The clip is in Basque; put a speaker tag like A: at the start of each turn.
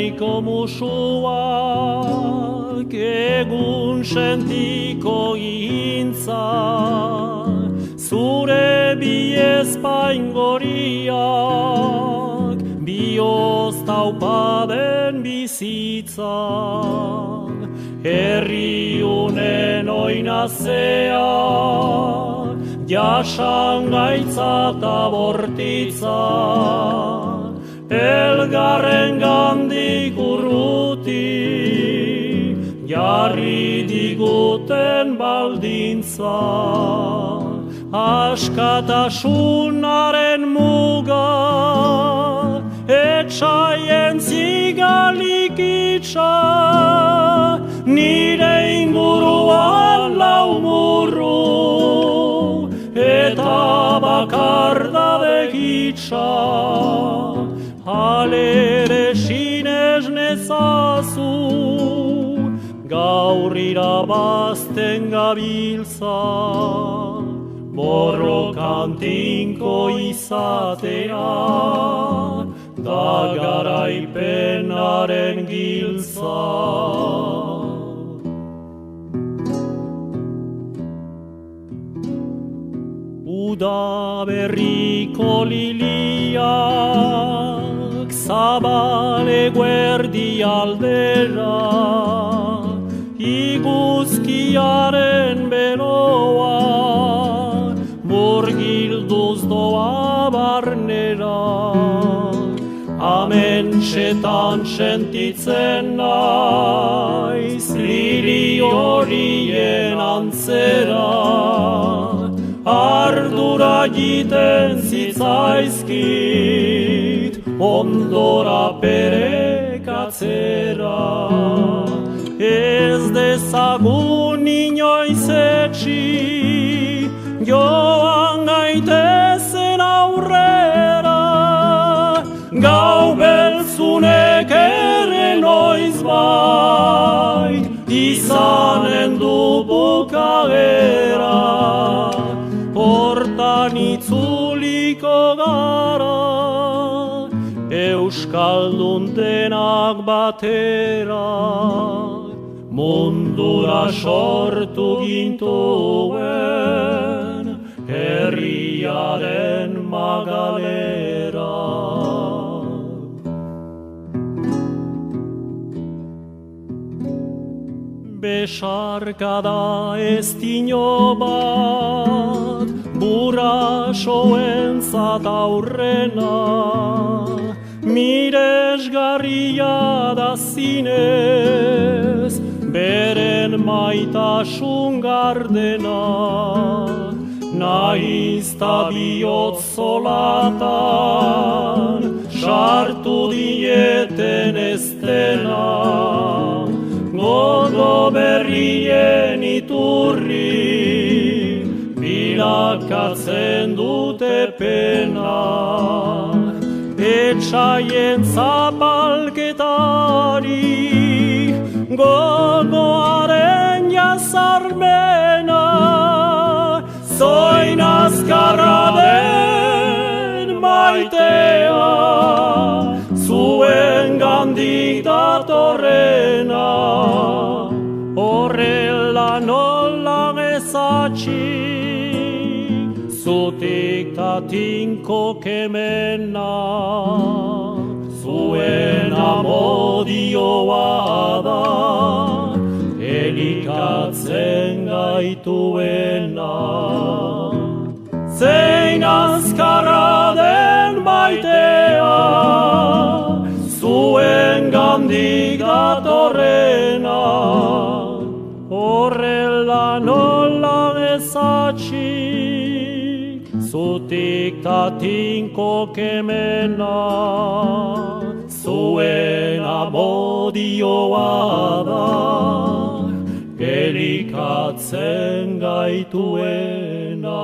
A: nahiko musuak egun sentiko gintza, zure bi ezpaingoriak bioz taupaden bizitza. Herri unen oinazea, jasangaitza eta bortitza, elgarren gandik urruti, jarri diguten baldintza. Askatasunaren muga, etxaien zigalik itxa, nire inguruan lau murru, eta bakardabe gitxa. Halere sinesne zazu, gaur irabazten gabiltza, borrokan tinko izatea, da garaipenaren giltza. Uda berriko liliak zabale guerdi aldera, iguzkiaren beroa murgilduz doa barnera. Amentsetan sentitzen naiz lili horien antzera, ardura egiten zitzaizkit ondora perekatzera. Ez dezagun inoiz etxi, joan gaitezen aurrera, gau beltzunek ere noizbait izanen du bukaera. Hortan itzuliko gara, euskaldun denak batera, mundura sortu gintuen herriaren magalera. Besarkada ez dino bat, burasoentzat aurrena, miresgarria da zinez, beren maitasun gardena. Naizta bihotz zolatan, sartu dieten ez dena, gogo berrien iturri, bilakatzen dute pena. Etxaien zapalketari, gogoaren jazarmena, zoin azkarra den maitea, zuen gandik datorrena. Horrela nola ezatxik, zutik ta tinko kemena, zuen amodioa da, elikatzen gaituena. Zein azkarra den maitea, zuen gandik datorrena. Horrela nola ezatxik, zutik ta tinko kemena, zuen amodioa da, elikatzen gaituena.